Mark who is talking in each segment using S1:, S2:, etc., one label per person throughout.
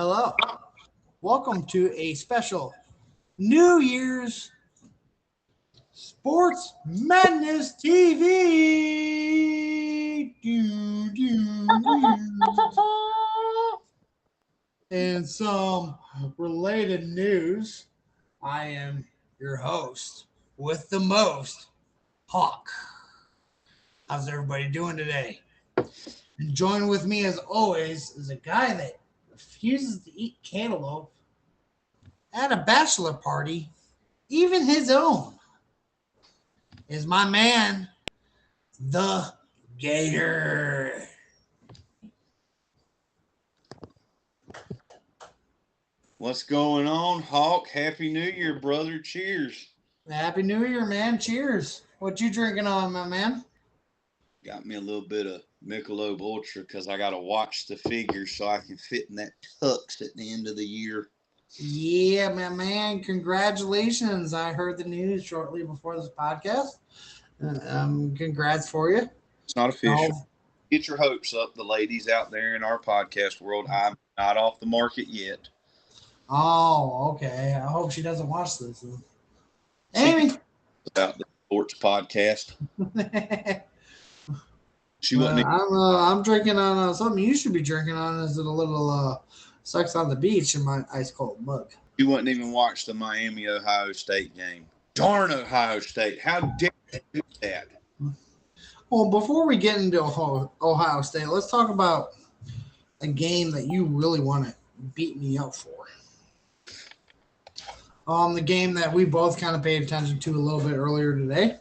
S1: Hello. Welcome to a special New Year's Sports Madness TV. And some related news. I am your host with the most, Hawk. How's everybody doing today? And join with me as always is a guy that refuses to eat cantaloupe at a bachelor party, even his own, is my man, the Gator.
S2: What's going on, Hawk? Happy New Year, brother. Cheers.
S1: Happy New Year, man. Cheers. What you drinking on, my man?
S2: Got me a little bit of Michelob Ultra because I got to watch the figures so I can fit in that tux at the end of the year.
S1: Yeah, my man. Congratulations. I heard the news shortly before this podcast. Congrats for you.
S2: It's not official.
S1: Oh,
S2: Get your hopes up, the ladies out there in our podcast world. I'm not off the market yet.
S1: oh, okay. I hope she doesn't watch this.
S2: She
S1: Amy.
S2: about the sports podcast. She
S1: Well,
S2: wasn't.
S1: I'm drinking on something you should be drinking on. Is it a little Sex on the Beach in my ice cold mug?
S2: You wouldn't even watch the Miami Ohio State game. Darn Ohio State! How dare you do that?
S1: Well, before we get into Ohio State, let's talk about a game that you really want to beat me up for. The game that we both kind of paid attention to a little bit earlier today.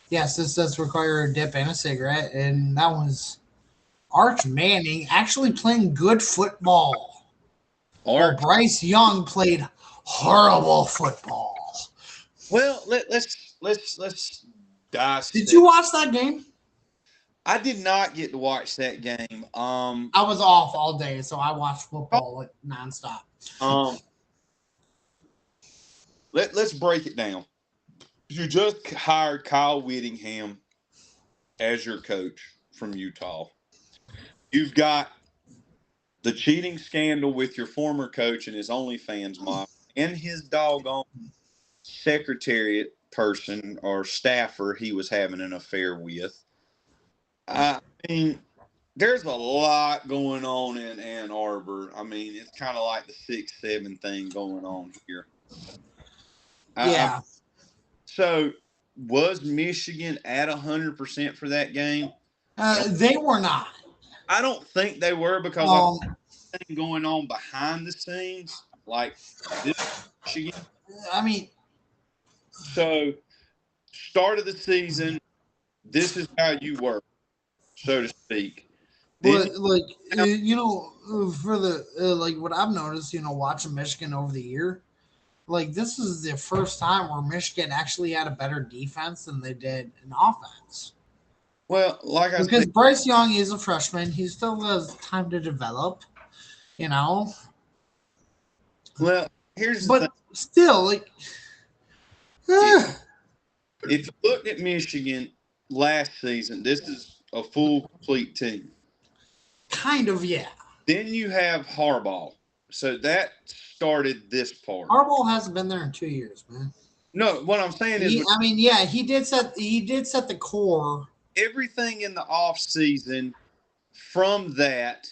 S1: Yes, this does require a dip and a cigarette, and that was Arch Manning actually playing good football. While Bryce Young played horrible football.
S2: Well, let's dissect.
S1: Did you watch that game?
S2: I did not get to watch that game.
S1: I was off all day, so I watched football like nonstop.
S2: Let's break it down. You just hired Kyle Whittingham as your coach from Utah. You've got the cheating scandal with your former coach and his OnlyFans model and his doggone secretariat person or staffer he was having an affair with. I mean, there's a lot going on in Ann Arbor. I mean, it's kind of like the 6-7 thing going on here.
S1: Yeah.
S2: So, was Michigan at 100% for that game?
S1: They were not.
S2: I don't think they were because thing going on behind the scenes, like this Michigan.
S1: I mean,
S2: so start of the season, this is how you work, so to speak.
S1: but like for the like what I've noticed, watching Michigan over the year, like this is the first time where Michigan actually had a better defense than they did in offense.
S2: Well, like I
S1: because
S2: said,
S1: Bryce Young is a freshman, he still has time to develop.
S2: Well, here's
S1: the thing. Still, like,
S2: if you look at Michigan last season, this is a full complete team.
S1: Kind of, yeah.
S2: Then you have Harbaugh, so that started this part.
S1: Harbaugh hasn't been there in 2 years, man.
S2: No, what I'm saying is,
S1: he did set the core.
S2: Everything in the off season from that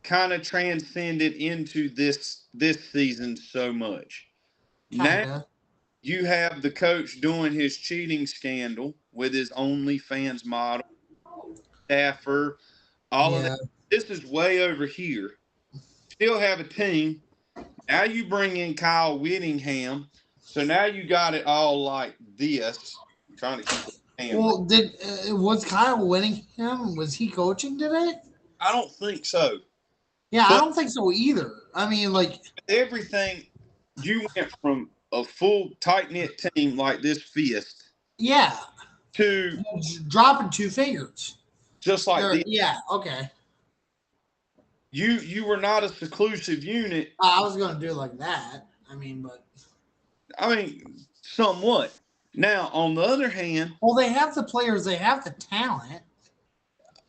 S2: kind of transcended into this season so much.
S1: Kinda.
S2: Now you have the coach doing his cheating scandal with his OnlyFans model, staffer, all of that. This is way over here. Still have a team. Now you bring in Kyle Whittingham. So now you got it all like this. I'm trying to keep it.
S1: Well, was Kyle Whittingham? Was he coaching today?
S2: I don't think so.
S1: Yeah, I don't think so either. I mean, like
S2: everything, you went from a full tight knit team like this fist, to
S1: dropping 2 fingers,
S2: just like
S1: yeah, okay.
S2: You were not a seclusive unit.
S1: I was going to do it like that. I
S2: mean, somewhat. Now, on the other hand...
S1: Well, they have the players. They have the talent.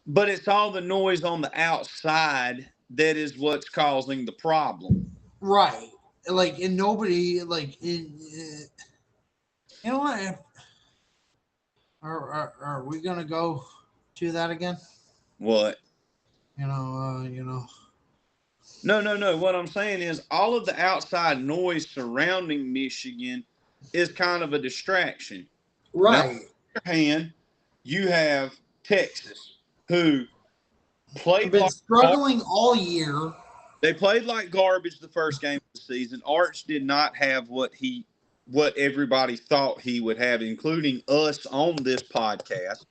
S2: But it's all the noise on the outside that is what's causing the problem.
S1: Right. Like, and nobody, like, you know what? Are we going to go to that again?
S2: What?
S1: You know.
S2: No. What I'm saying is all of the outside noise surrounding Michigan is kind of a distraction.
S1: Right.
S2: Now, on the other hand, you have Texas, who played
S1: I've been
S2: like
S1: struggling all year.
S2: They played like garbage the first game of the season. Arch did not have what everybody thought he would have, including us on this podcast,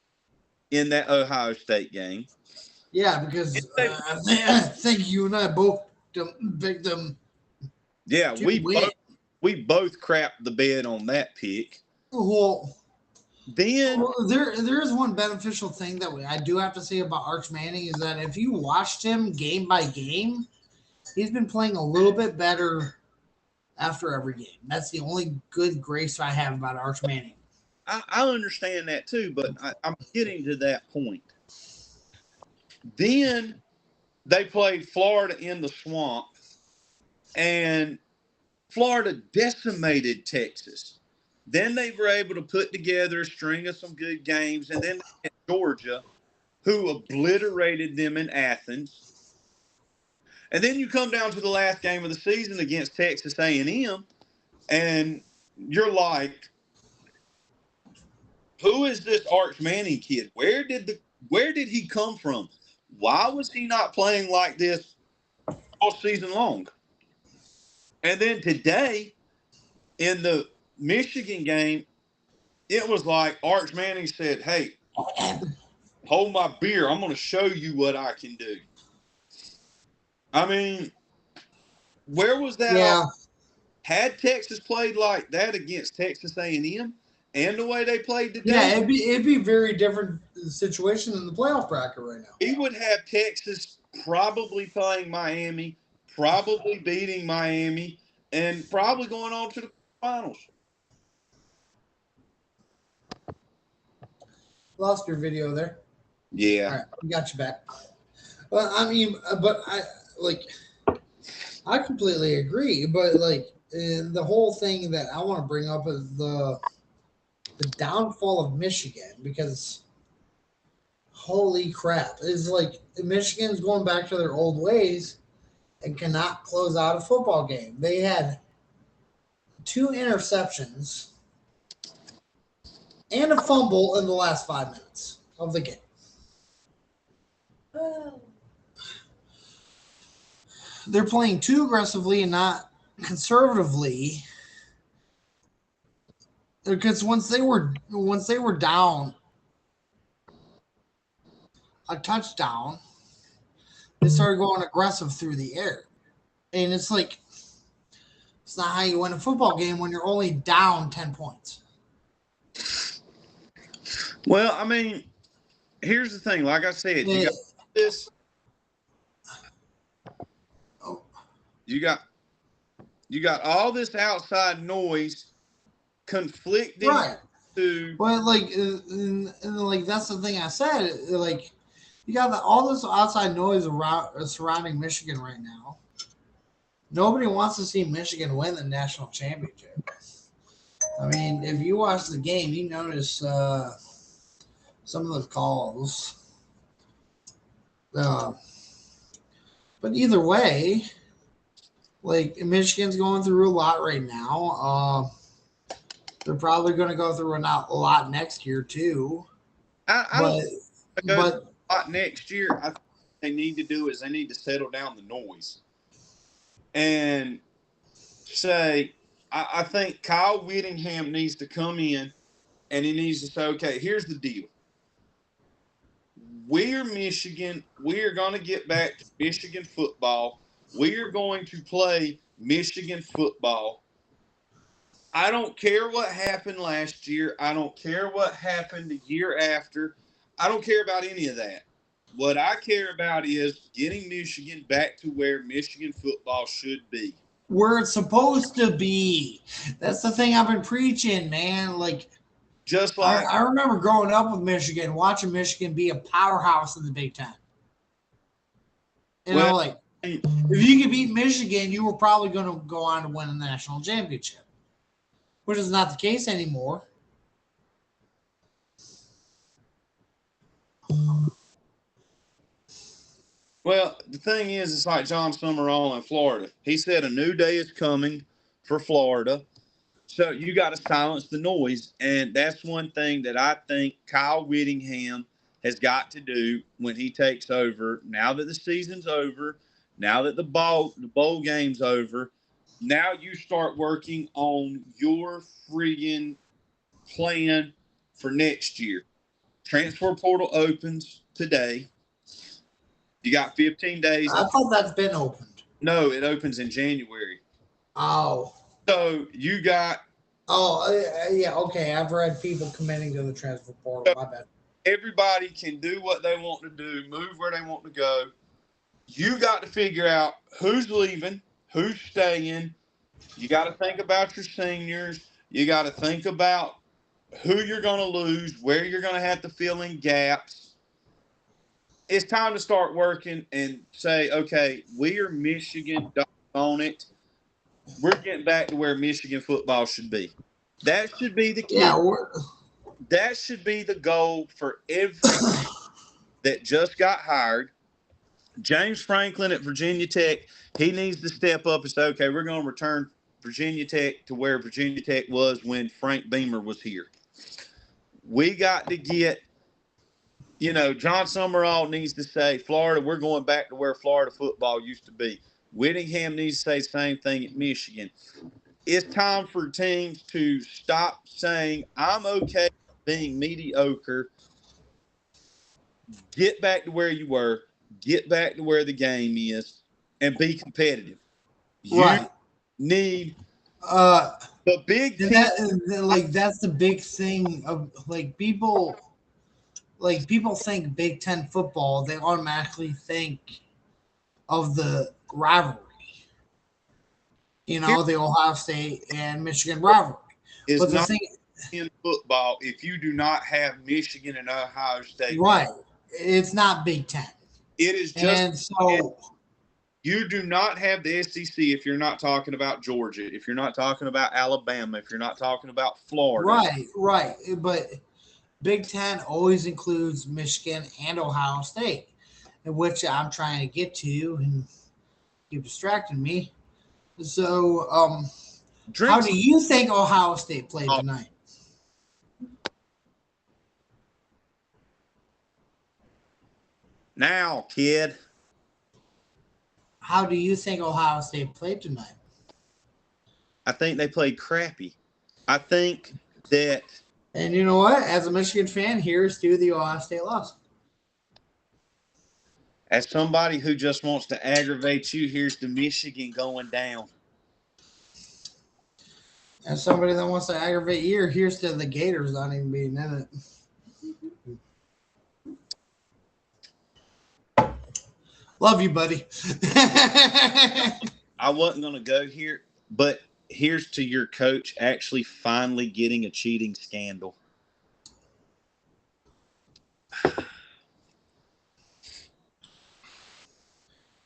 S2: in that Ohio State game.
S1: Yeah, because I think you and I both picked them.
S2: Yeah, we both crapped the bed on that pick.
S1: Well,
S2: Then
S1: there is one beneficial thing that I do have to say about Arch Manning is that if you watched him game by game, he's been playing a little bit better after every game. That's the only good grace I have about Arch Manning.
S2: I understand that too, but I'm getting to that point. Then they played Florida in the swamp, and Florida decimated Texas. Then they were able to put together a string of some good games, and then they had Georgia, who obliterated them in Athens. And then you come down to the last game of the season against Texas A&M, and you're like, who is this Arch Manning kid? Where did he come from? Why was he not playing like this all season long? And then today, in the Michigan game, it was like Arch Manning said, hey, hold my beer. I'm going to show you what I can do. I mean, where was that?
S1: Yeah.
S2: Had Texas played like that against Texas A&M and the way they played today?
S1: Yeah, it'd be a very different situation in the playoff bracket right now.
S2: He would have Texas probably playing Miami, probably beating Miami, and probably going on to the finals.
S1: Lost your video there.
S2: Yeah.
S1: All right, we got you back. Well, I mean, but I completely agree. But and the whole thing that I want to bring up is the downfall of Michigan, because holy crap, is like Michigan's going back to their old ways and cannot close out a football game. They had 2 interceptions and a fumble in the last 5 minutes of the game. They're playing too aggressively and not conservatively. Because once they were down a touchdown, they started going aggressive through the air. And it's like, it's not how you win a football game when you're only down 10 points.
S2: Well, I mean, here's the thing. Like I said, you got this. You got all this outside noise conflicting.
S1: Right. But like that's the thing I said. Like, you got all this outside noise surrounding Michigan right now. Nobody wants to see Michigan win the national championship. I mean, if you watch the game, you notice some of the calls. But either way, like, Michigan's going through a lot right now. They're probably going to go through a lot next year too.
S2: But next year, I think what they need to do is they need to settle down the noise and say, I think Kyle Whittingham needs to come in and he needs to say, okay, here's the deal. We're Michigan. We are going to get back to Michigan football. We are going to play Michigan football. I don't care what happened last year. I don't care what happened the year after. I don't care about any of that. What I care about is getting Michigan back to where Michigan football should be.
S1: Where it's supposed to be. That's the thing I've been preaching, man. Like,
S2: just like
S1: I remember growing up with Michigan, watching Michigan be a powerhouse in the Big Ten. You know, like, If you could beat Michigan, you were probably going to go on to win a national championship, which is not the case anymore.
S2: Well, the thing is, it's like John Summerall in Florida. He said a new day is coming for Florida. So you got to silence the noise. And that's one thing that I think Kyle Whittingham has got to do when he takes over. Now that the season's over, now that the bowl game's over, now you start working on your friggin' plan for next year. Transfer portal opens today. You got 15 days.
S1: I thought that's been opened.
S2: No, it opens in January.
S1: Oh.
S2: So you got.
S1: Yeah, okay. I've read people committing to the transfer portal. My bad.
S2: Everybody can do what they want to do, move where they want to go. You got to figure out who's leaving, who's staying. You got to think about your seniors. You got to think about who you're going to lose, where you're going to have to fill in gaps. It's time to start working and say, okay, we are Michigan on it. We're getting back to where Michigan football should be. That should be the key.
S1: Yeah,
S2: that should be the goal for every that just got hired. James Franklin at Virginia Tech, he needs to step up and say, okay, we're going to return Virginia Tech to where Virginia Tech was when Frank Beamer was here. We got to get, John Summerall needs to say, Florida, we're going back to where Florida football used to be. Whittingham needs to say the same thing at Michigan. It's time for teams to stop saying, I'm okay being mediocre. Get back to where you were. Get back to where the game is and be competitive. You need the big
S1: thing. That's the big thing of people think Big Ten football, they automatically think of the rivalry. The Ohio State and Michigan rivalry.
S2: But the thing in football, if you do not have Michigan and Ohio State,
S1: right, it's not Big Ten.
S2: It is just, and so you do not have the SEC if you're not talking about Georgia, if you're not talking about Alabama, if you're not talking about Florida.
S1: Right. But Big Ten always includes Michigan and Ohio State, which I'm trying to get to, and you distracted me. So, how do you think Ohio State played tonight?
S2: Now, kid.
S1: How do you think Ohio State played tonight?
S2: I think they played crappy. I think that.
S1: And you know what? As a Michigan fan, here's to the Ohio State loss.
S2: As somebody who just wants to aggravate you, here's to Michigan going down.
S1: As somebody that wants to aggravate you, here's to the Gators not even being in it. Love you, buddy.
S2: I wasn't going to go here, but here's to your coach actually finally getting a cheating scandal.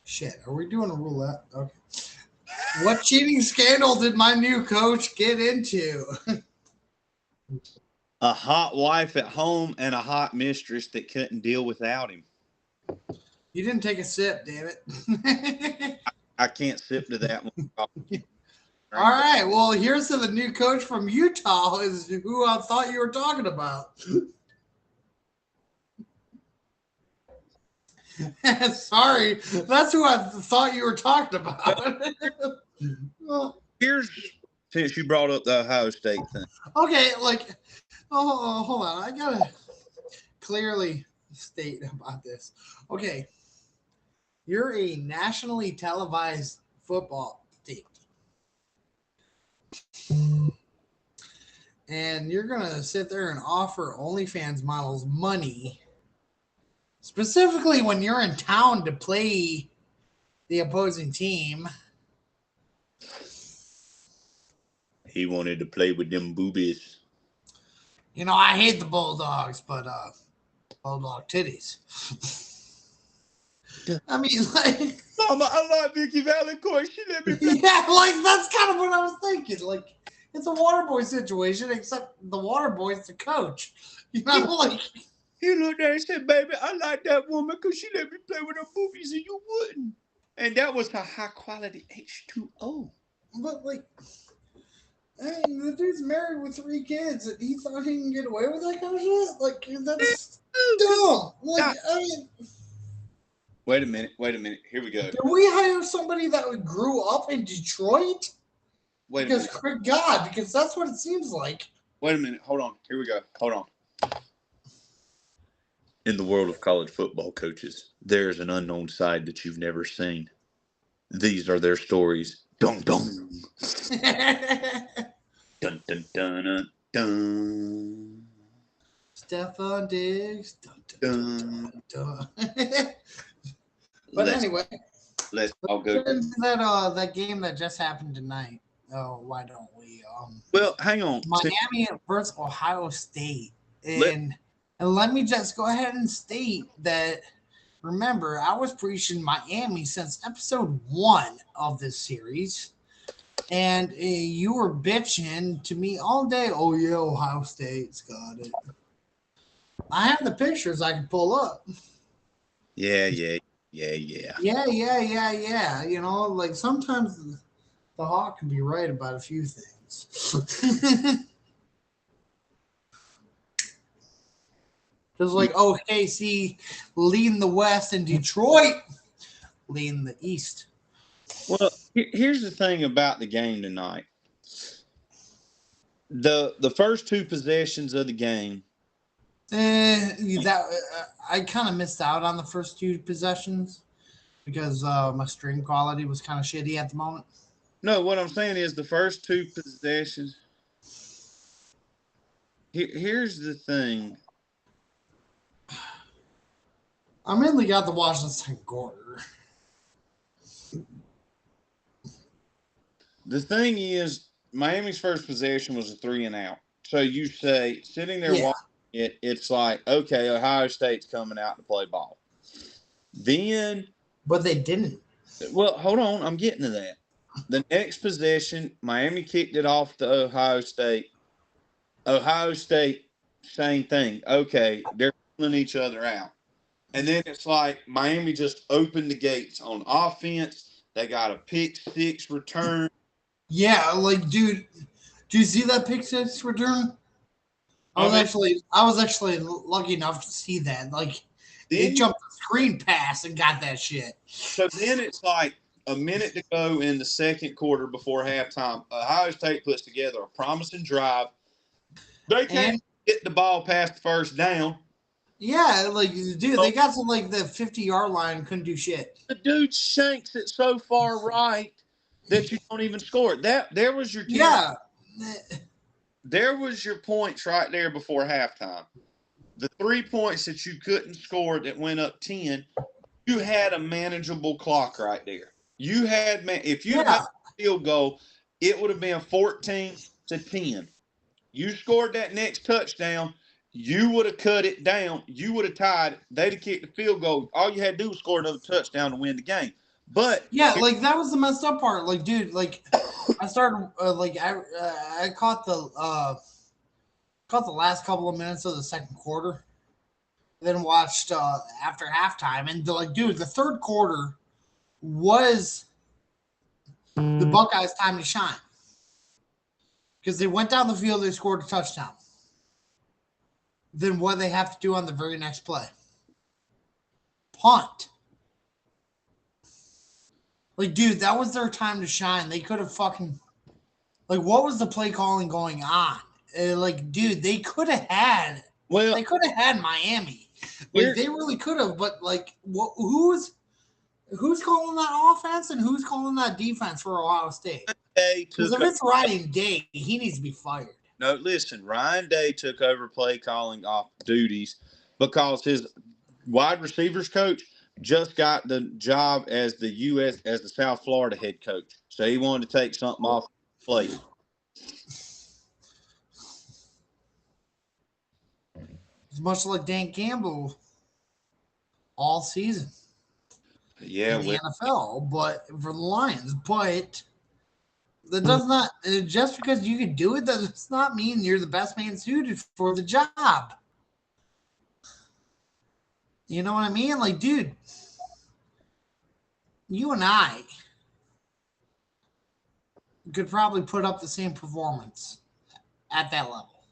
S1: Shit, are we doing a roulette? Okay. What cheating scandal did my new coach get into?
S2: A hot wife at home and a hot mistress that couldn't deal without him.
S1: You didn't take a sip, damn it.
S2: I can't sip to that one.
S1: All right. Well, here's to the new coach from Utah, is who I thought you were talking about. Sorry. That's who I thought you were talking about.
S2: Here's, since you brought up the Ohio State thing.
S1: Okay. Hold on. I got to clearly state about this. Okay. You're a nationally televised football team. And you're going to sit there and offer OnlyFans models money, specifically when you're in town to play the opposing team.
S2: He wanted to play with them boobies.
S1: I hate the Bulldogs, but Bulldog titties. I mean, like,
S2: Mama, I like Vicky Valancourt. She let me play.
S1: yeah, like that's kind of what I was thinking. Like, it's a water boy situation, except the water boy's the coach. You know, like,
S2: He looked at her and said, baby, I like that woman because she let me play with her boobies and you wouldn't. And that was her high quality H2O.
S1: but like, hey, the dude's married with 3 kids, and he thought he can get away with that kind of shit. Like, that's dumb. Like, I mean,
S2: Wait a minute. Here we go.
S1: did we hire somebody that grew up in Detroit?
S2: Wait a
S1: Because,
S2: minute.
S1: God, because that's what it seems like.
S2: Wait a minute. Hold on. Here we go. Hold on. In the world of college football coaches, there's an unknown side that you've never seen. These are their stories. Dun dun. Dun dun dun dun. Dun.
S1: Stefan Diggs. Dun, dun, dun, dun. But anyway,
S2: let's all go
S1: into that game that just happened tonight. Oh, why don't we?
S2: Well, hang on.
S1: Miami versus Ohio State, and let me just go ahead and state that. Remember, I was preaching Miami since episode 1 of this series, and you were bitching to me all day. Oh yeah, Ohio State's got it. I have the pictures I can pull up.
S2: Yeah.
S1: You know, like sometimes the Hawk can be right about a few things. Just like OKC leading the West and Detroit leading the East.
S2: Well, here's the thing about the game tonight. The first 2 possessions of the game.
S1: I kind of missed out on the first 2 possessions because my stream quality was kind of shitty at the moment.
S2: No, what I'm saying is the first 2 possessions. Here's the thing.
S1: I mainly got to watch the second quarter.
S2: The thing is, Miami's first possession was a 3 and out. So you say, sitting there watching it, it's like, okay, Ohio State's coming out to play ball. Then.
S1: But they didn't.
S2: Well, hold on. I'm getting to that. The next possession, Miami kicked it off to Ohio State. Ohio State, same thing. Okay, they're pulling each other out. And then it's like Miami just opened the gates on offense. They got a pick 6 return.
S1: Yeah, like, dude, do you see that pick 6 return? I was actually lucky enough to see that. Like, they jumped the screen pass and got that shit.
S2: So then it's like a minute to go in the second quarter before halftime. Ohio State puts together a promising drive. They can't get the ball past the first down.
S1: Yeah, like, dude, they got to like the 50-yard line, couldn't do shit.
S2: The dude shanks it so far right that you don't even score it. There was your 10.
S1: Yeah.
S2: There was your points right there before halftime. The 3 points that you couldn't score that went up 10, you had a manageable clock right there. You had, if you had a field goal, it would have been 14-10. You scored that next touchdown, you would have cut it down. You would have tied. They'd have kicked the field goal. All you had to do was score another touchdown to win the game. But
S1: yeah, like that was the messed up part. Like, dude, like I started I caught the last couple of minutes of the second quarter, then watched after halftime, and dude, the third quarter was the Buckeyes' time to shine because they went down the field, they scored a touchdown. Then what they have to do on the very next play? Punt. Like, dude, that was their time to shine. They could have fucking, like, what was the play calling going on? Like, dude, they could have had. Well, they could have had Miami. Like, they really could have. But like, who's calling that offense and who's calling that defense for Ohio State? Because if it's Ryan Day, he needs to be fired.
S2: No, listen, Ryan Day took over play calling off duties because his wide receivers coach just got the job as the South Florida head coach. So he wanted to take something off the plate.
S1: It's much like Dan Campbell all season.
S2: Yeah,
S1: in the NFL, but for the Lions. But that does not just because you can do it does not mean you're the best man suited for the job. You know what I mean? Like, dude, you and I could probably put up the same performance at that level.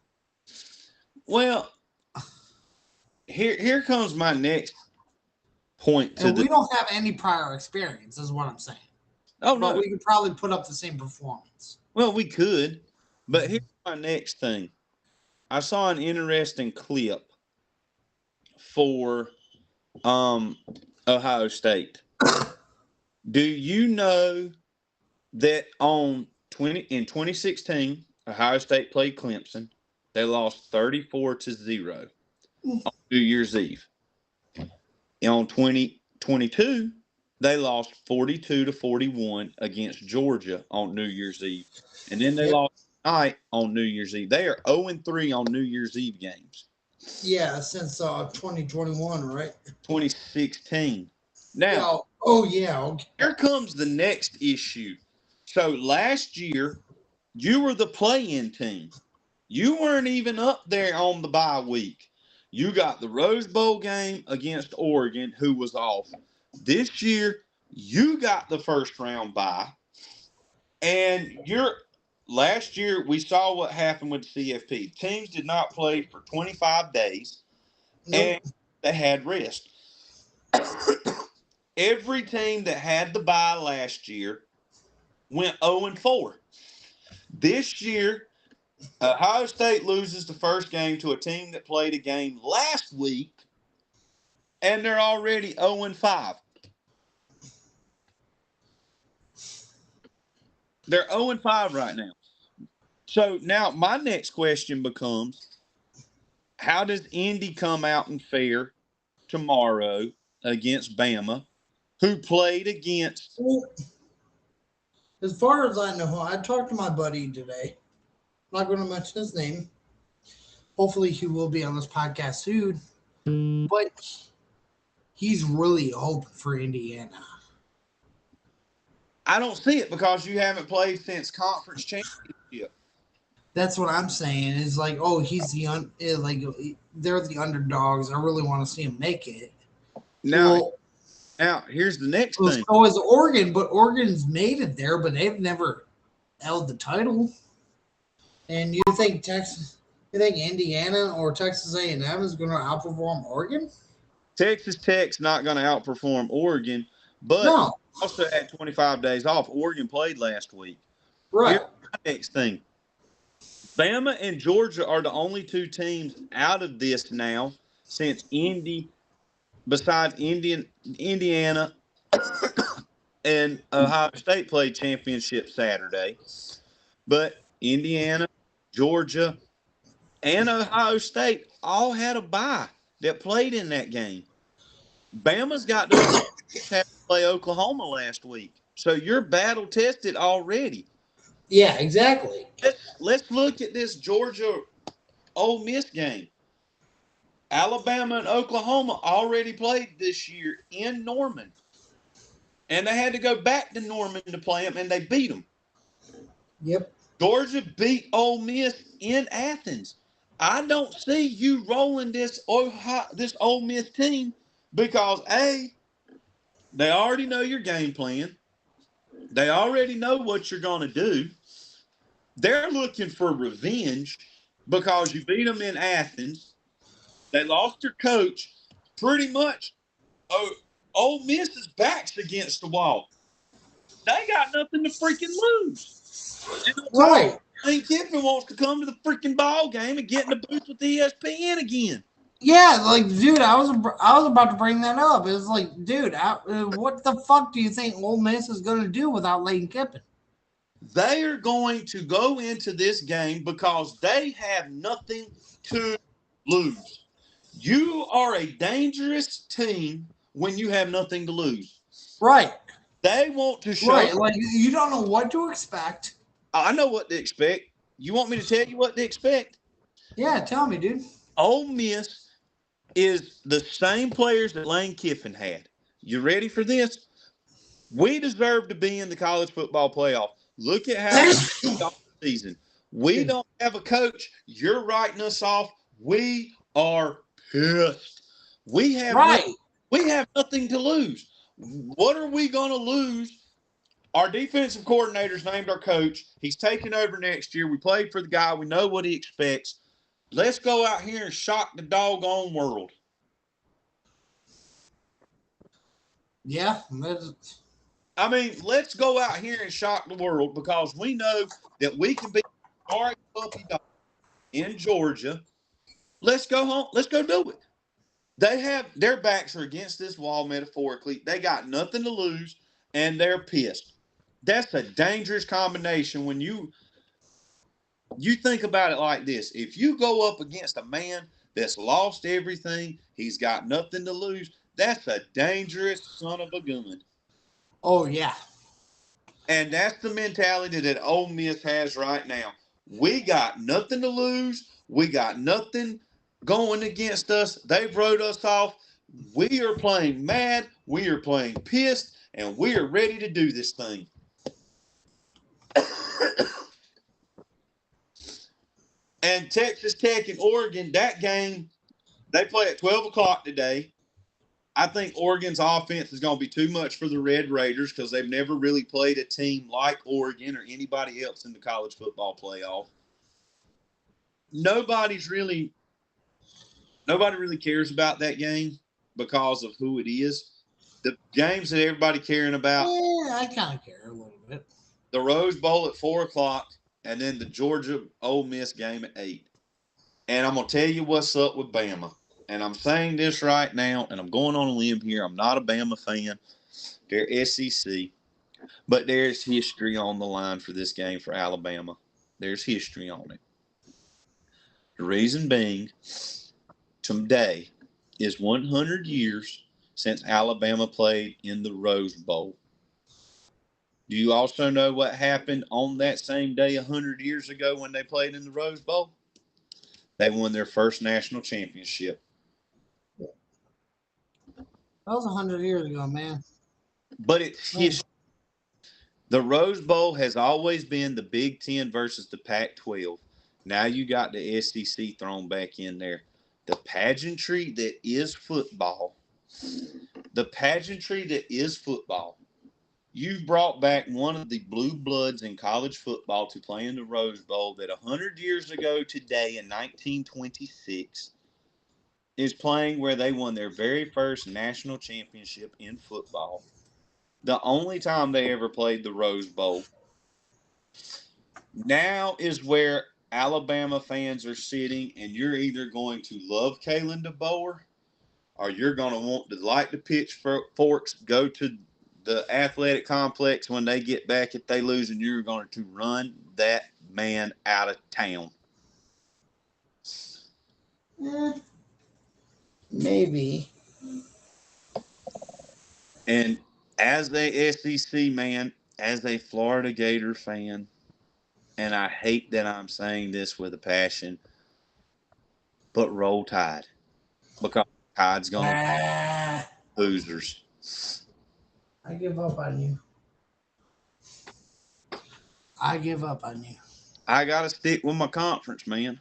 S2: well, here comes my next point to
S1: And we don't have any prior experience, is what I'm saying.
S2: Oh
S1: But
S2: no.
S1: we could probably put up the same performance.
S2: Well, we could, but here's my next thing. I saw an interesting clip for Ohio State. Do you know that in 2016, Ohio State played Clemson. They lost 34-0 on New Year's Eve. And on 2022, they lost 42-41 against Georgia on New Year's Eve. And then they lost tonight on New Year's Eve. They are 0-3 on New Year's Eve games.
S1: Yeah, since 2021, right?
S2: 2016. Now,
S1: okay.
S2: Here comes the next issue. So last year, you were the play-in team. You weren't even up there on the bye week. You got the Rose Bowl game against Oregon, who was off. This year, you got the first round bye. And last year, we saw what happened with CFP. Teams did not play for 25 days, and they had rest. Every team that had the bye last year went 0-4. This year, Ohio State loses the first game to a team that played a game last week, and they're already 0-5. They're 0-5 right now. So now my next question becomes, how does Indy come out and fare tomorrow against Bama, who played against...
S1: As far as I know, I talked to my buddy today. I'm not going to mention his name. Hopefully he will be on this podcast soon. But he's really hoping for Indiana.
S2: I don't see it because you haven't played since conference championship.
S1: That's what I'm saying. Is like, oh, he's they're the underdogs. I really want to see him make it.
S2: Now, here's the next thing.
S1: So is Oregon, but Oregon's made it there, but they've never held the title. And you think Indiana or Texas A&M is going to outperform Oregon?
S2: Texas Tech's not going to outperform Oregon, but also had 25 days off. Oregon played last week.
S1: Right.
S2: Here's the next thing. Bama and Georgia are the only two teams out of this now since besides Indiana and Ohio State played championship Saturday. But Indiana, Georgia, and Ohio State all had a bye that played in that game. Bama's got to have to play Oklahoma last week. So you're battle tested already.
S1: Yeah, exactly.
S2: Let's look at this Georgia Ole Miss game. Alabama and Oklahoma already played this year in Norman. And they had to go back to Norman to play them, and they beat them.
S1: Yep.
S2: Georgia beat Ole Miss in Athens. I don't see you rolling this Ole Miss team because, A, they already know your game plan. They already know what you're going to do. They're looking for revenge because you beat them in Athens. They lost their coach. Pretty much, Ole Miss's back's against the wall. They got nothing to freaking lose.
S1: Right.
S2: Lane Kiffin wants to come to the freaking ball game and get in the booth with ESPN again.
S1: Yeah, like, dude, I was about to bring that up. It's like, dude, what the fuck do you think Ole Miss is going to do without Lane Kiffin?
S2: They are going to go into this game because they have nothing to lose. You are a dangerous team when you have nothing to lose.
S1: Right.
S2: They want to show.
S1: Right, like, you don't know what to expect.
S2: I know what to expect. You want me to tell you what to expect?
S1: Yeah, tell me, dude.
S2: Ole Miss is the same players that Lane Kiffin had. You ready for this? We deserve to be in the college football playoff. Look at how we started the season. We don't have a coach. You're writing us off. We are pissed. We have nothing to lose. What are we going to lose? Our defensive coordinator's named our coach. He's taking over next year. We played for the guy. We know what he expects. Let's go out here and shock the doggone world.
S1: Yeah.
S2: I mean, let's go out here and shock the world because we know that we can beat our Puppy Dog in Georgia. Let's go home. Let's go do it. They have their backs are against this wall metaphorically. They got nothing to lose, and they're pissed. That's a dangerous combination when you think about it like this. If you go up against a man that's lost everything, he's got nothing to lose, that's a dangerous son of a gun.
S1: Oh, yeah.
S2: And that's the mentality that Ole Miss has right now. We got nothing to lose. We got nothing going against us. They've wrote us off. We are playing mad. We are playing pissed. And we are ready to do this thing. And Texas Tech and Oregon, that game, they play at 12 o'clock today. I think Oregon's offense is going to be too much for the Red Raiders because they've never really played a team like Oregon or anybody else in the college football playoff. Nobody really cares about that game because of who it is. The games that everybody caring about.
S1: Yeah, I kind of care a little bit.
S2: The Rose Bowl at 4 o'clock and then the Georgia Ole Miss game at 8. And I'm going to tell you what's up with Bama. And I'm saying this right now, and I'm going on a limb here. I'm not a Bama fan. They're SEC. But there's history on the line for this game for Alabama. There's history on it. The reason being, today is 100 years since Alabama played in the Rose Bowl. Do you also know what happened on that same day 100 years ago when they played in the Rose Bowl? They won their first national championship.
S1: That was 100 years ago, man.
S2: But it's history. The Rose Bowl has always been the Big Ten versus the Pac-12. Now you got the SEC thrown back in there. The pageantry that is football. You've brought back one of the blue bloods in college football to play in the Rose Bowl that 100 years ago today in 1926 is playing where they won their very first national championship in football. The only time they ever played the Rose Bowl. Now is where Alabama fans are sitting, and you're either going to love Kalen DeBoer or you're going to want to light the pitchforks, go to the athletic complex when they get back if they lose, and you're going to run that man out of town.
S1: Maybe.
S2: And as a SEC man, as a Florida Gator fan, and I hate that I'm saying this with a passion, but roll Tide. Because Tide's going to losers.
S1: I give up on you. I got
S2: to stick with my conference, man.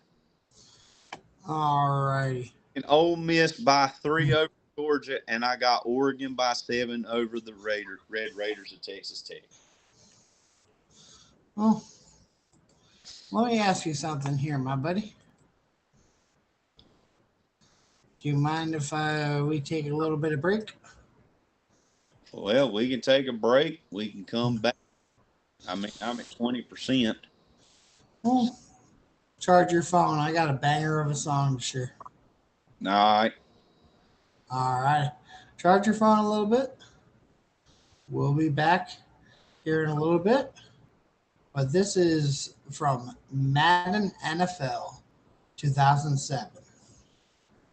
S1: All righty.
S2: And Ole Miss by 3 over Georgia, and I got Oregon by 7 over the Red Raiders of Texas Tech.
S1: Well, let me ask you something here, my buddy. Do you mind if we take a little bit of break?
S2: Well, we can take a break. We can come back. I mean, I'm at 20%.
S1: Well, charge your phone. I got a banger of a song to share.
S2: All
S1: right. Charge your phone a little bit. We'll be back here in a little bit. But this is from Madden NFL 2007.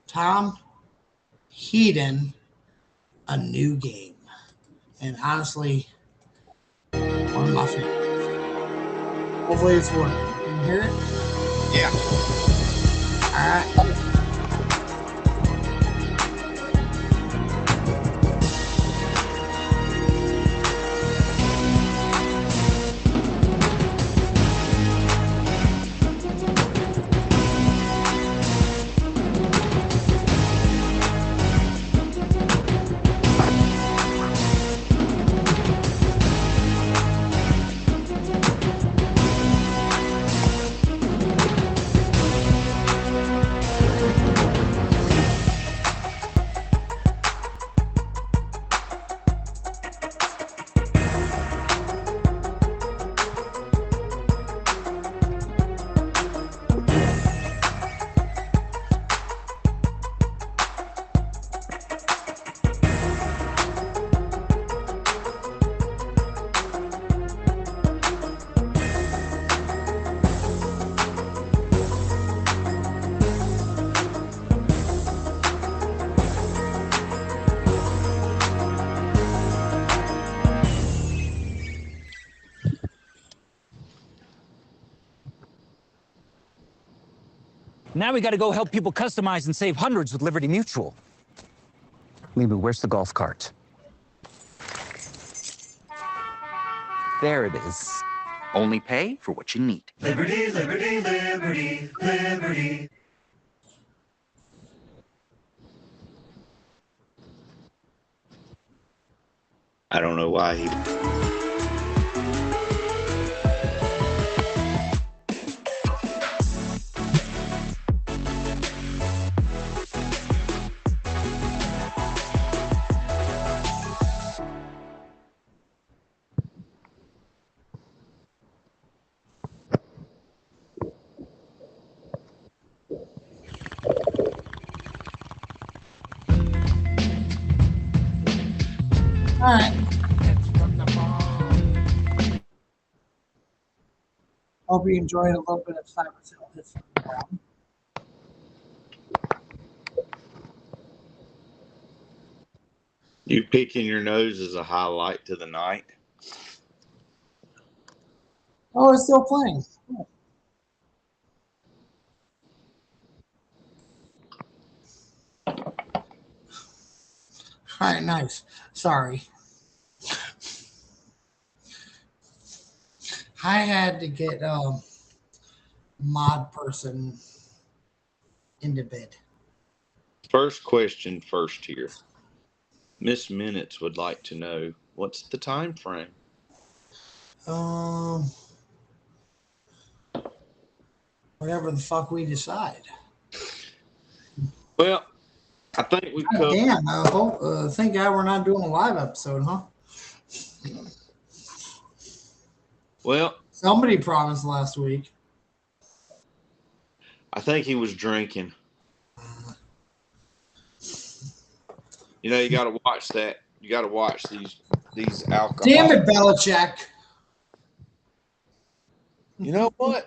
S1: Tom Heaton, A New Game. And honestly, one of my favorites. Hopefully it's working. Can you hear it?
S2: Yeah.
S1: All right.
S3: Now we got to go help people customize and save hundreds with Liberty Mutual. Libu, where's the golf cart? There it is. Only pay for what you need.
S4: Liberty, liberty, liberty, liberty.
S2: I don't know why he.
S1: All right. It's from the bomb. Hope you enjoyed a little bit of Cypress Hill Hits from the Bomb.
S2: You picking your nose as a highlight to the night.
S1: Oh, it's still playing. Cool. All right, nice. Sorry. I had to get mod person into bed.
S2: First question first here. Miss Minutes would like to know what's the time frame?
S1: Whatever the fuck we decide.
S2: Well, I think we
S1: God
S2: covered.
S1: damn, thank God we're not doing a live episode, huh?
S2: Well,
S1: Somebody promised last week.
S2: I think he was drinking. You know, you got to watch that. You got to watch these alcohol.
S1: Damn it, Belichick.
S2: You know what?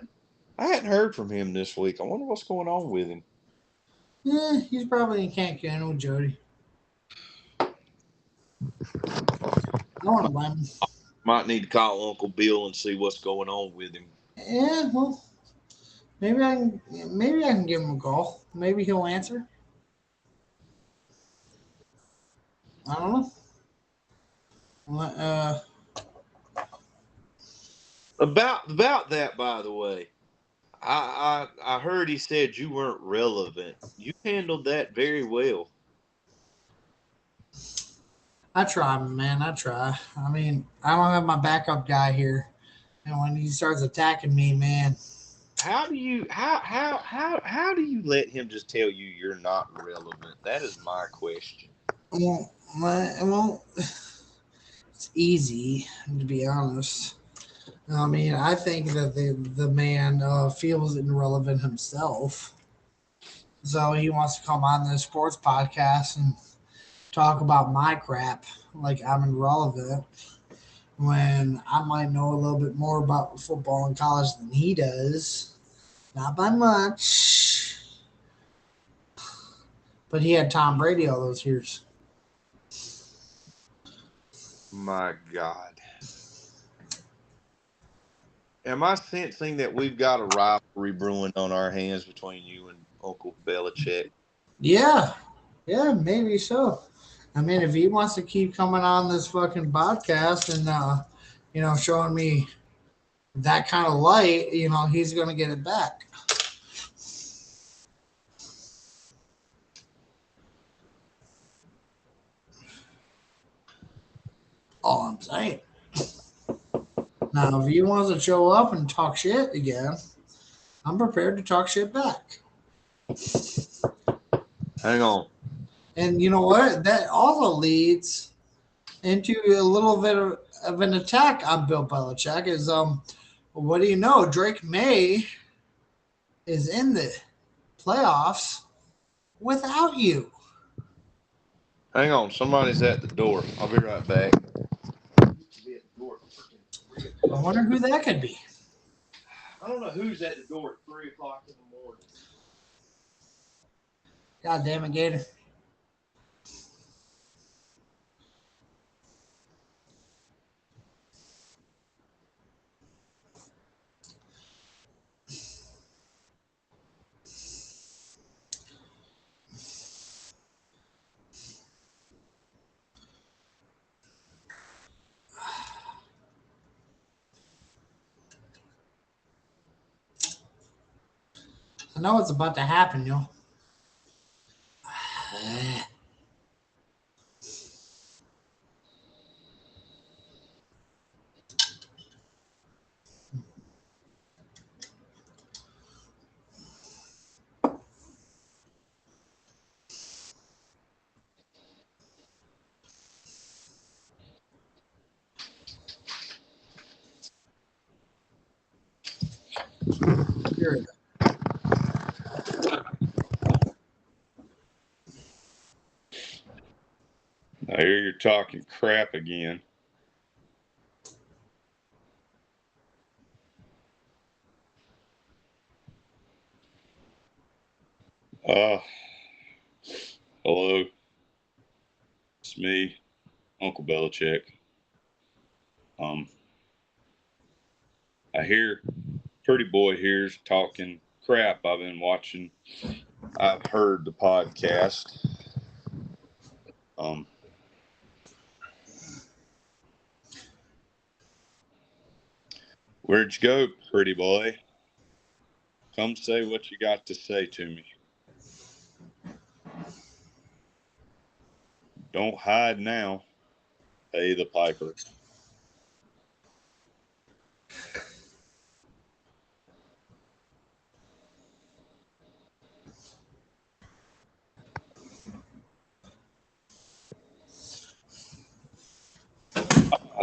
S2: I hadn't heard from him this week. I wonder what's going on with him.
S1: He's probably in Cancun with Jody. I don't want to blame him.
S2: Might need to call Uncle Bill and see what's going on with him.
S1: Yeah, well, maybe I can give him a call. Maybe he'll answer. I don't know.
S2: About that, by the way, I heard he said you weren't relevant. You handled that very well.
S1: I try, man. I try. I mean, I don't have my backup guy here, and when he starts attacking me, man.
S2: How do you let him just tell you you're not relevant? That is my question.
S1: Well, it's easy to be honest. I mean, I think that the man feels irrelevant himself, so he wants to come on this sports podcast and talk about my crap like I'm irrelevant when I might know a little bit more about football in college than he does. Not by much, but he had Tom Brady all those years.
S2: My God. Am I sensing that we've got a rivalry brewing on our hands between you and Uncle Belichick?
S1: Yeah, maybe so. I mean, if he wants to keep coming on this fucking podcast and showing me that kind of light, he's gonna get it back. All I'm saying. Now, if he wants to show up and talk shit again, I'm prepared to talk shit back.
S2: Hang on.
S1: And you know what? That also leads into a little bit of an attack on Bill Belichick. Is what do you know? Drake May is in the playoffs without you.
S2: Hang on. Somebody's at the door. I'll be right back.
S1: I wonder who that could be.
S2: I don't know who's at the door at 3 o'clock in the morning.
S1: God damn it, Gator. know what's about to happen, yo. Here.
S2: I hear you're talking crap again. Hello. It's me, Uncle Belichick. I hear Pretty Boy here's talking crap. I've heard the podcast. Where'd you go, Pretty Boy? Come say what you got to say to me. Don't hide now. Pay the piper.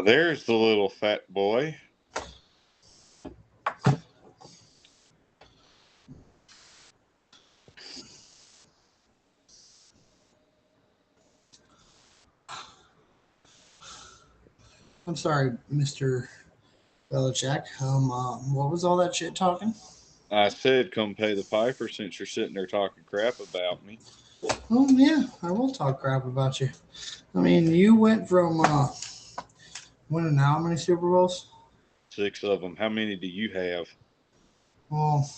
S2: There's the little fat boy.
S1: I'm sorry, Mr. Belichick. What was all that shit talking?
S2: I said come pay the piper since you're sitting there talking crap about me.
S1: Oh yeah, I will talk crap about you. I mean, you went from winning how many Super Bowls?
S2: 6 of them. How many do you have?
S1: Well,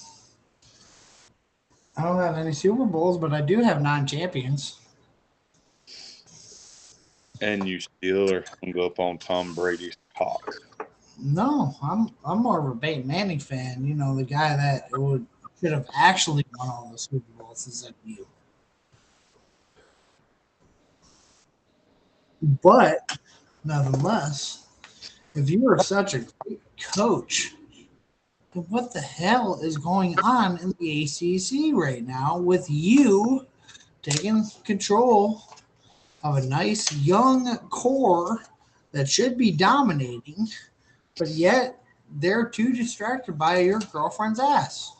S1: I don't have any Super Bowls, but I do have 9 champions.
S2: And you still are hung up on Tom Brady's cock.
S1: No, I'm more of a Peyton Manning fan. You know, the guy that should have actually won all the Super Bowls instead of you. But nonetheless, if you are such a great coach, then what the hell is going on in the ACC right now with you taking control of a nice young core that should be dominating, but yet they're too distracted by your girlfriend's ass?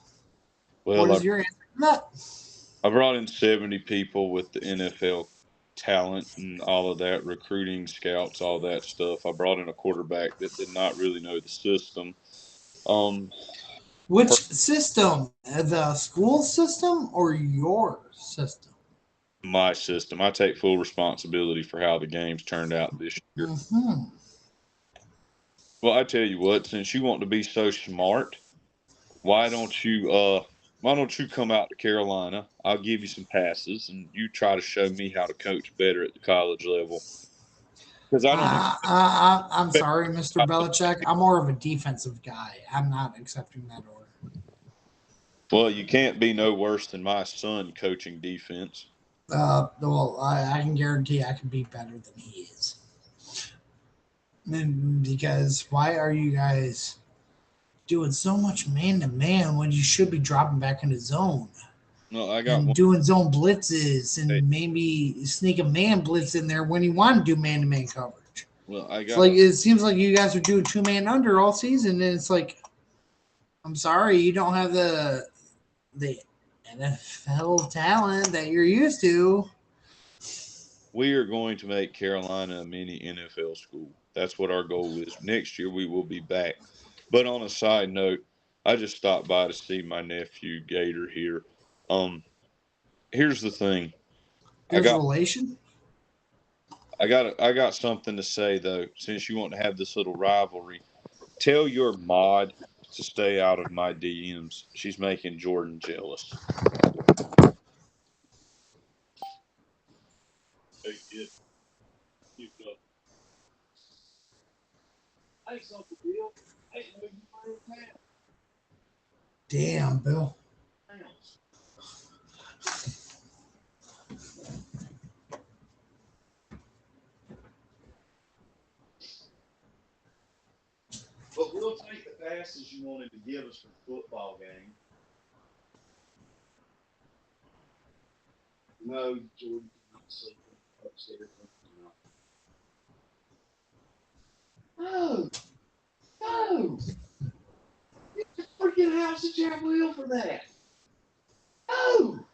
S1: What
S2: Well,
S1: is your answer to that?
S2: I brought in 70 people with the NFL talent and all of that, recruiting, scouts, all that stuff. I brought in a quarterback that did not really know the system.
S1: Which system? The school system or your system?
S2: My system. I take full responsibility for how the games turned out this year.
S1: Mm-hmm.
S2: Well, I tell you what, since you want to be so smart, why don't you come out to Carolina? I'll give you some passes and you try to show me how to coach better at the college level. Because I don't
S1: I'm
S2: expect.
S1: sorry, Mr. Belichick. I'm more of a defensive guy. I'm not accepting that order.
S2: Well, you can't be no worse than my son coaching defense.
S1: Well, I can guarantee I can be better than he is. And because why are you guys doing so much man to man when you should be dropping back into zone
S2: No, I got
S1: and
S2: one.
S1: doing zone blitzes
S2: Hey,
S1: and maybe sneak a man blitz in there when you want to do man to man coverage?
S2: well, I
S1: It's
S2: got.
S1: like it seems like you guys are doing 2-man under all season, and it's like, I'm sorry, you don't have the NFL talent that you're used to.
S2: We are going to make Carolina a mini NFL school. That's what our goal is. Next year we will be back. But on a side note, I just stopped by to see my nephew Gator here. Um, here's the thing. I
S1: His
S2: got
S1: relation.
S2: I got something to say though. Since you want to have this little rivalry, tell your mod to stay out of my DMs. She's making Jordan jealous. Hey kid, keep up. Hey, Uncle Bill. Hey, no, you
S1: Damn, Bill.
S2: we'll take the passes you wanted to give us for the football game. No, Jordan did not sleep upstairs. No, no. Get the freaking house at Chapel Hill for that. No.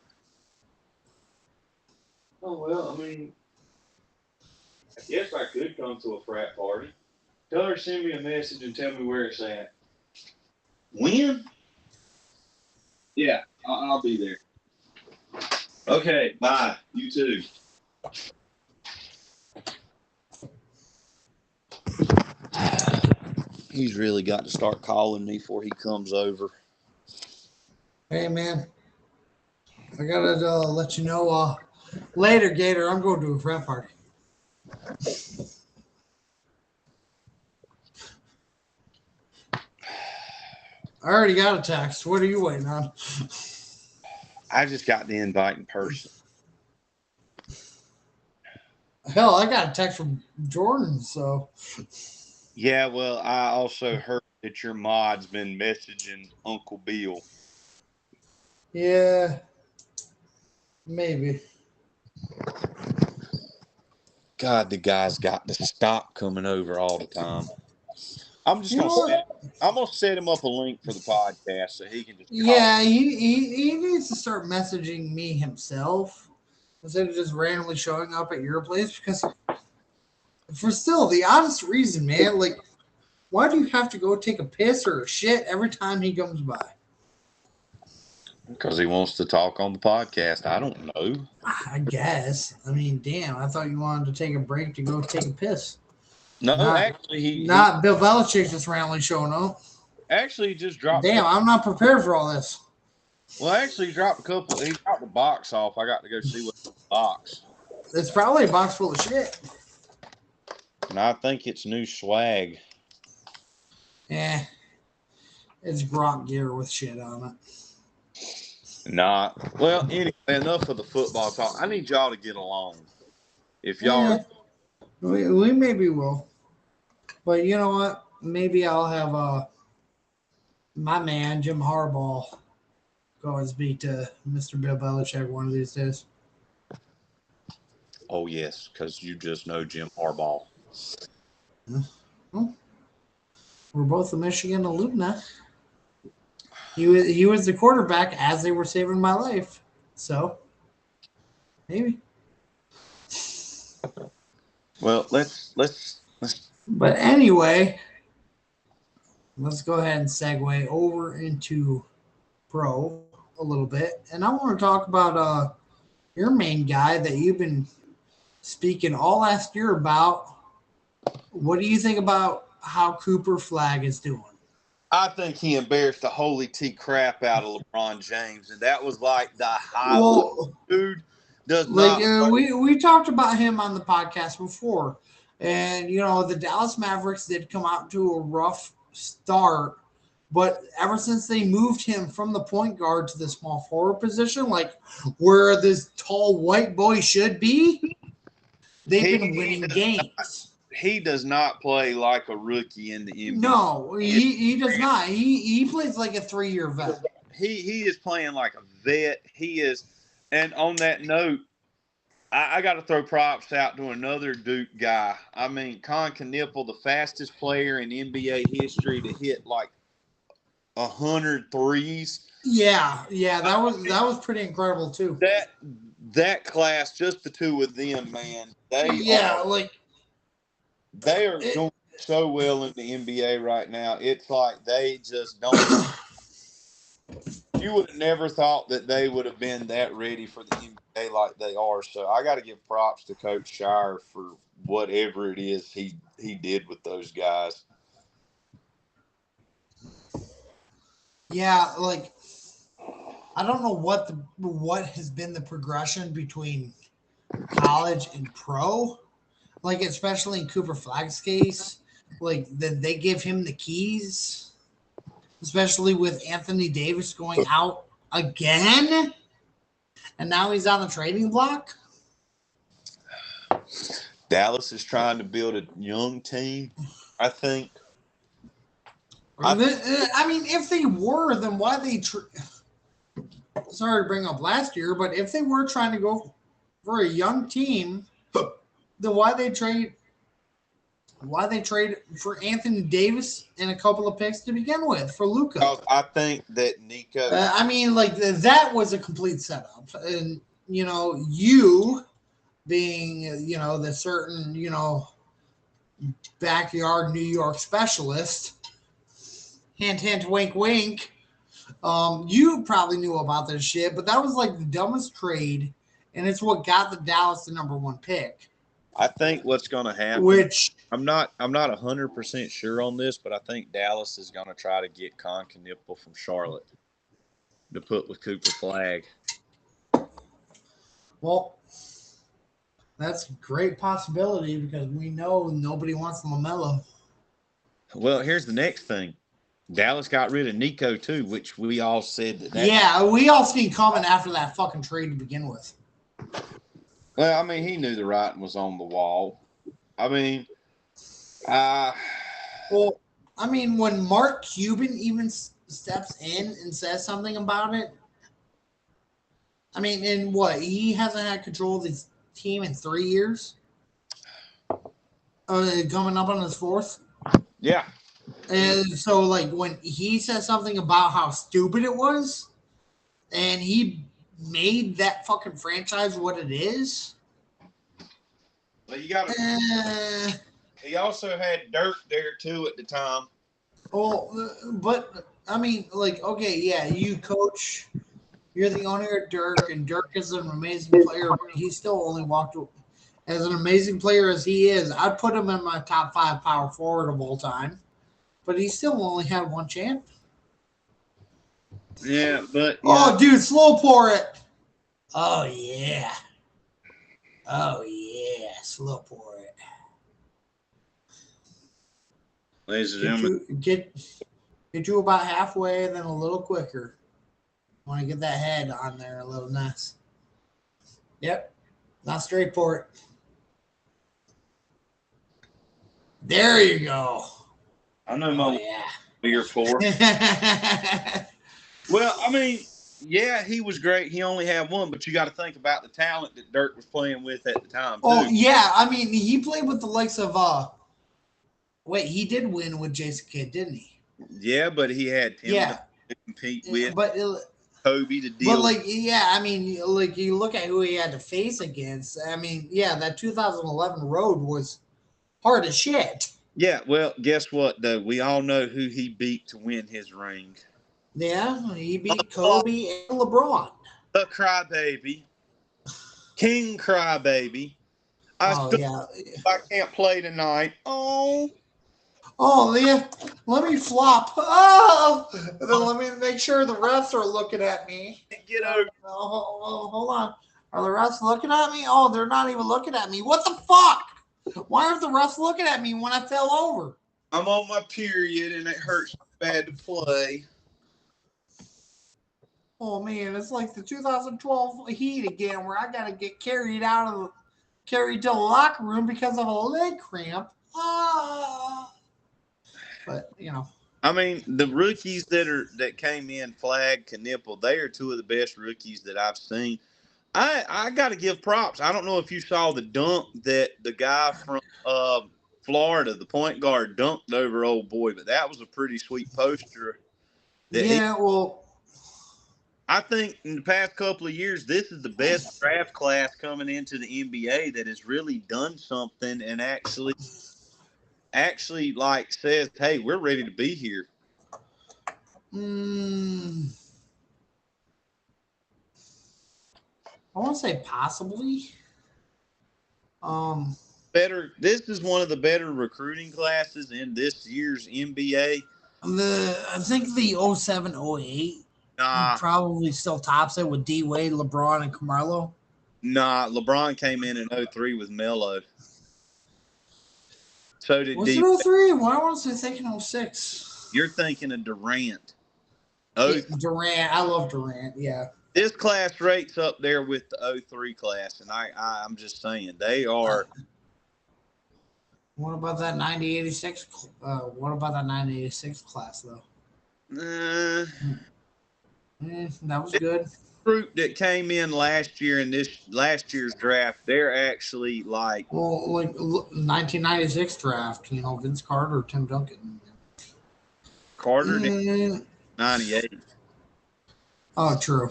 S2: Oh, well, I mean, I guess I could come to a frat party. Tell her to send me a message and tell me where it's at. When? Yeah, I'll be there. Okay, bye. You too. He's really got to start calling me before he comes over.
S1: Hey, man. I gotta let you know later, Gator. I'm going to a frat party. I already got a text. What are you waiting on?
S2: I just got the invite in person.
S1: Hell, I got a text from Jordan, so.
S2: Yeah, well, I also heard that your mod's been messaging Uncle Bill.
S1: Yeah. Maybe.
S2: God, the guy's got to stop coming over all the time. I'm just
S1: You know what?
S2: I'm gonna set him up a link for the podcast so he can just call.
S1: Yeah, he needs to start messaging me himself instead of just randomly showing up at your place, because for still the honest reason, man, like, why do you have to go take a piss or a shit every time he comes by?
S2: Because he wants to talk on the podcast. I don't know.
S1: I guess. I mean, damn, I thought you wanted to take a break to go take a piss.
S2: No,
S1: Not-
S2: actually, he
S1: Not Bill Belichick just randomly showing up.
S2: actually just dropped.
S1: Damn, I'm not prepared for all this.
S2: Well, actually, he dropped the box off. I got to go see what's in the box.
S1: It's probably a box full of shit.
S2: And I think it's new swag.
S1: Yeah. It's Gronk gear with shit on it.
S2: Not well. Anyway, enough of the football talk. I need y'all to get along. If y'all
S1: Yeah. We maybe will. But you know what? Maybe I'll have my man, Jim Harbaugh, go and speak to Mr. Bill Belichick one of these days.
S2: Oh, yes, because you just know Jim Harbaugh.
S1: Well, we're both a Michigan alumni. He was the quarterback as they were saving my life. So, maybe.
S2: Well, let's.
S1: But anyway, let's go ahead and segue over into pro a little bit. And I want to talk about your main guy that you've been speaking all last year about. What do you think about how Cooper Flagg is doing?
S2: I think he embarrassed the holy tea crap out of LeBron James, and that was like the highlight.
S1: Well,
S2: Dude does
S1: like
S2: not.
S1: we talked about him on the podcast before, and you know the Dallas Mavericks did come out to a rough start, but ever since they moved him from the point guard to the small forward position, like where this tall white boy should be, they've been winning games.
S2: He does not play like a rookie in the NBA.
S1: No, he does not. He plays like a 3-year vet.
S2: He is playing like a vet. He is, and on that note, I got to throw props out to another Duke guy. I mean, Con Knipple, the fastest player in NBA history to hit like 100 threes.
S1: Yeah, that was pretty incredible too.
S2: That class, just the two of them, man. They are doing so well in the NBA right now. It's like they just don't. You would have never thought that they would have been that ready for the NBA like they are. So I got to give props to Coach Shire for whatever it is he did with those guys.
S1: Yeah, like I don't know what has been the progression between college and pro. Like especially in Cooper Flagg's case, like they give him the keys, especially with Anthony Davis going out again, and now he's on the trading block.
S2: Dallas is trying to build a young team, I think.
S1: I mean, if they were, then why they? Sorry to bring up last year, but if they were trying to go for a young team, then why they trade? Why they trade for Anthony Davis and a couple of picks to begin with for Luka?
S2: Because I think that Nico.
S1: I mean, like that was a complete setup, and you being the certain backyard New York specialist, hint hint wink wink. You probably knew about this shit, but that was like the dumbest trade, and it's what got the Dallas the number 1 pick.
S5: I think what's going to happen.
S1: Which
S5: I'm not 100% sure on this, but I think Dallas is going to try to get Knippel from Charlotte to put with Cooper Flag.
S1: Well, that's a great possibility because we know nobody wants LaMelo.
S5: Well, here's the next thing. Dallas got rid of Nico too, which we all said that.
S1: Yeah, we all seen coming after that fucking trade to begin with.
S2: Well, I mean, he knew the writing was on the wall. I mean,
S1: well, I mean, when Mark Cuban even steps in and says something about it, I mean, in what? He hasn't had control of his team in 3 years? Coming up on his 4th?
S2: Yeah.
S1: And so, like, when he says something about how stupid it was, and he made that fucking franchise what it is.
S2: Well, you got to. He also had Dirk there too at the time.
S1: Well, but I mean, like, okay, yeah, you coach, you're the owner of Dirk, and Dirk is an amazing player, but he still only walked as an amazing player as he is. I'd put him in my top 5 power forward of all time, but he still only had 1 champ.
S5: Yeah, but
S1: Oh, dude, slow pour it. Oh yeah. Oh yeah, slow pour it.
S5: ladies and gentlemen,
S1: Get you about halfway, and then a little quicker. Want to get that head on there a little nice. Yep, not straight pour it. There you go.
S5: I know
S1: Oh
S5: my
S1: yeah.
S5: beer 4. Well, I mean, yeah, he was great. He only had 1, but you got to think about the talent that Dirk was playing with at the time.
S1: Oh
S5: too.
S1: yeah, I mean, he played with the likes of Wait, he did win with Jason Kidd, didn't he?
S5: Yeah, but he had Tim
S1: Yeah,
S5: to compete with,
S1: but
S5: Kobe to deal.
S1: But like, yeah, I mean, like you look at who he had to face against. I mean, yeah, that 2011 road was hard as shit.
S5: Yeah, well, guess what, though? We all know who he beat to win his ring.
S1: Yeah, he beat Kobe and LeBron.
S5: The crybaby. King crybaby. I can't play tonight. Oh,
S1: yeah. Let me flop. Oh, then let me make sure the refs are looking at me.
S5: get over.
S1: Hold on. Are the refs looking at me? Oh, they're not even looking at me. What the fuck? Why aren't the refs looking at me when I fell over?
S2: I'm on my period, and it hurts bad to play.
S1: Oh man, it's like the 2012 Heat again, where I gotta get carried to the locker room because of a leg cramp. But
S5: I mean, the rookies that came in, Flag, Knippel, they are 2 of the best rookies that I've seen. I got to give props. I don't know if you saw the dunk that the guy from Florida, the point guard, dunked over old boy, but that was a pretty sweet poster. I think in the past couple of years, this is the best draft class coming into the NBA that has really done something and actually like says, hey, we're ready to be here.
S1: I want to say possibly.
S5: Better. This is one of the better recruiting classes in this year's NBA.
S1: I think the 07-08 probably still tops it with D Wade, LeBron, and Carmelo.
S5: Nah, LeBron came in 03 with Melo. So did
S1: Was it 03? Why was I thinking 06?
S5: You're thinking of Durant.
S1: Durant. I love Durant. Yeah.
S5: This class rates up there with the 03 class, and I'm just saying they are.
S1: What about that 9086? What about that 9086 class though? That was good.
S5: Group that came in last year in this last year's draft, they're actually like
S1: Well, like 1996 draft, you know, Vince Carter, Tim Duncan.
S5: Carter did
S1: Mm,
S5: 98.
S1: oh, true.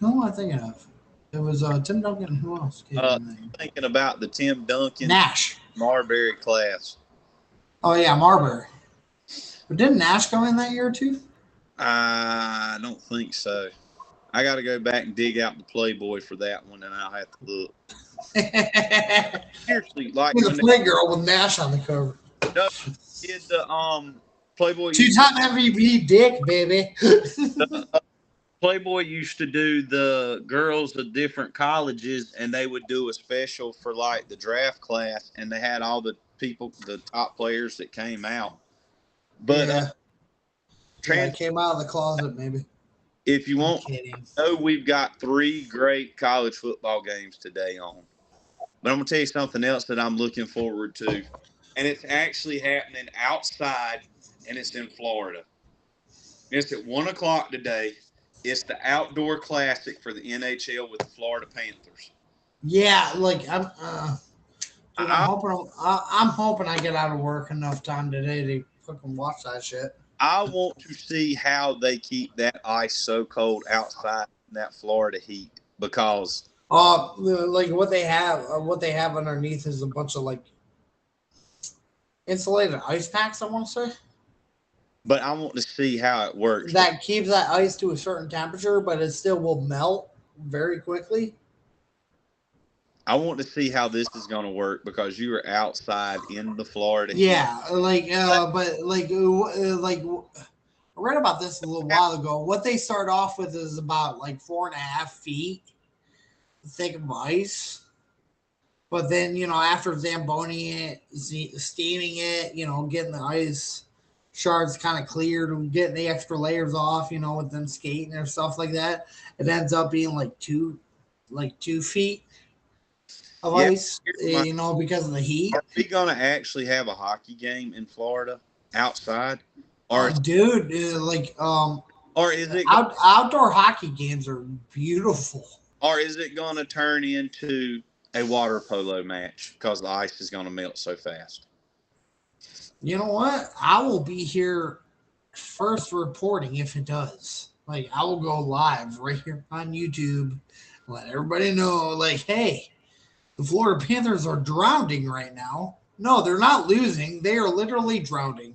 S1: Who am I thinking of? It was Tim Duncan. Who else? Came in there?
S5: Thinking about the Tim Duncan
S1: Nash.
S5: Marbury class.
S1: Oh yeah, Marbury. But didn't Nash go in that year too?
S5: I don't think so. I got to go back and dig out the Playboy for that one, and I'll have to look. Seriously, like
S1: He's a
S5: when
S1: Playgirl with Nash on the cover.
S5: they did the Playboy.
S1: Two-time MVP Dick, baby.
S5: Playboy used to do the girls of different colleges, and they would do a special for like the draft class, and they had all the people, the top players that came out. But
S1: yeah. Yeah, it came out of the closet, maybe.
S5: if you want,
S1: Kidding.
S5: know we've got 3 great college football games today on. But I'm going to tell you something else that I'm looking forward to. And it's actually happening outside, and it's in Florida. It's at 1 o'clock today. It's the outdoor classic for the NHL with the Florida Panthers.
S1: Yeah, like I'm hoping I get out of work enough time today to fucking watch that shit.
S5: I want to see how they keep that ice so cold outside in that Florida heat because
S1: Like what they have underneath is a bunch of like insulated ice packs, I want to say.
S5: but I want to see how it works.
S1: That keeps that ice to a certain temperature, but it still will melt very quickly.
S5: I want to see how this is going to work because you are outside in the Florida heat.
S1: Yeah, but I read about this a little while ago. What they start off with is about like 4.5 feet thick of ice. But then, you know, after zamboning it, steaming it, you know, getting the ice shards kind of cleared and getting the extra layers off, you know, with them skating and stuff like that, it ends up being like 2 feet of ice, you know, because of the heat.
S5: Are we going to actually have a hockey game in Florida outside? Or
S1: Dude,
S5: or is it
S1: outdoor hockey games are beautiful.
S5: Or is it going to turn into a water polo match because the ice is going to melt so fast?
S1: You know what? I will be here first reporting if it does. Like, I will go live right here on YouTube, let everybody know, like, hey, the Florida Panthers are drowning right now. No, they're not losing. They are literally drowning.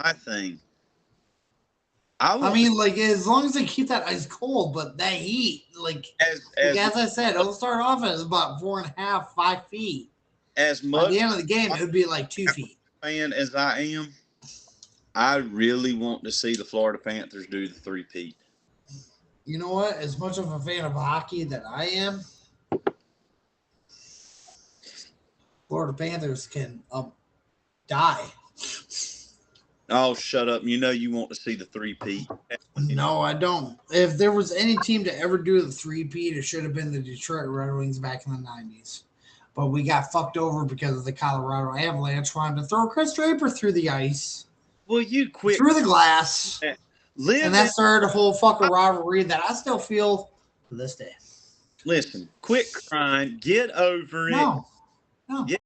S5: I think.
S1: I mean, like, as long as they keep that ice cold, but that heat, like as I said, it'll start off as about 4.5, 5 feet.
S5: As much
S1: by the end of the game, it would be like 2 feet.
S5: Fan as I am, I really want to see the Florida Panthers do the 3-peat.
S1: You know what? As much of a fan of hockey that I am, Florida Panthers can die.
S5: Oh, shut up. You know you want to see the 3-peat.
S1: No, I don't. If there was any team to ever do the 3-peat, it should have been the Detroit Red Wings back in the 90s. But we got fucked over because of the Colorado Avalanche wanting to throw Chris Draper through the ice.
S5: Well, you quit.
S1: Through the glass. And that started a whole fucking rivalry that I still feel to this day.
S5: Listen, quit crying. Get over it.
S1: No.
S5: Yeah,